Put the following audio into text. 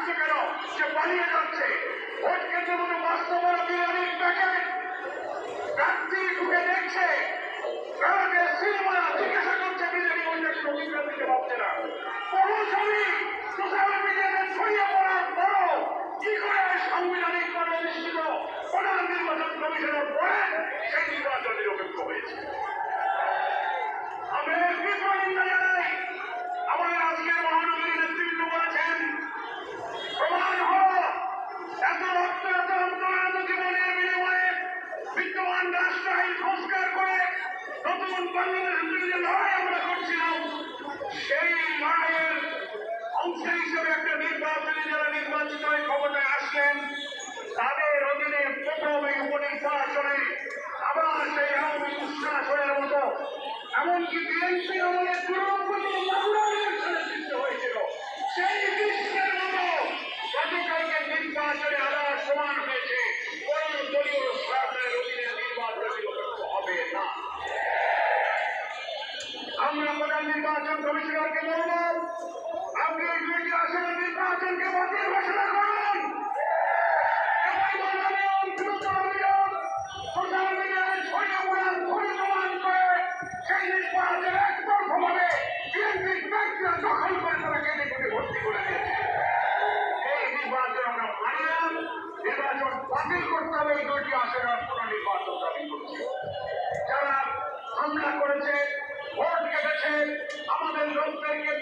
করছে কেন? সে পালিয়ে যাচ্ছে। ভোট কেন্দ্রের মধ্যে বাস্তবতা বিরিয়ানির প্যাকেট প্রার্থী ঢুকে দেখছে, সিনেমা জিজ্ঞাসা করছে বিরিয়ানি ওইটাকে অধিকার দিতে পারছে না। বহু ছবি সোশ্যাল মিডিয়াতে ছড়িয়ে পড়ার পরও কি করে সাংবিধানিক অধিষ্ঠিত প্রধান নির্বাচন কমিশনার বলেন সেই নির্বাচন নিরপেক্ষ হয়েছে? আমি তীব্র নিন্দা জানাই। আমাদের আজকের মহানগরী নেতৃত্ব বলেছেন প্রমাণ হল এত রক্ত এত রক্ত জীবনের বিনিময়ে বিদ্যমান রাষ্ট্র আইন সংস্কার করে নতুন বাংলাদেশের যে লড়াই আমরা করছিলাম সেই লড়াইয়ের অংশ হিসেবে একটা নির্বাচনে যারা নির্বাচিত হয়ে ক্ষমতায় আসলেন তাদের অধীনে প্রথম এই উপনির্বাচনে আবার সেই আওয়ামী উচ্ছ্বাসনের মতো এমনকি বিএনপি আমাদের সৃষ্টি হয়েছিল সেই বিশ্বের মতো গতকালকে নির্বাচনে আবার সমান হয়েছে। কোন দলীয় সরকারের অধীনে নির্বাচন নিরপেক্ষ হবে না। আমরা প্রধান নির্বাচন কমিশনারকে বলব, আপনি এই দুইটি আসনের নির্বাচনকে বাতিল ঘোষণা করুন। সোশ্যাল মিডিয়ায় ছড়িয়ে পড়ার ভুল প্রমাণ করে সেই নির্বাচন একতরফাভাবে বিএনপির ব্যক্তিরা দখল করে তারা কেটে কেটে ভর্তি করে দিয়েছে। এই নির্বাচন আমরা মানি না। নির্বাচন বাতিল করতে হবে। এই দুইটি আসনের পুনর্নির্বাচন দাবি করছে। যারা হামলা করেছে, ভোট কেটেছে, আমাদের লোকদেরকে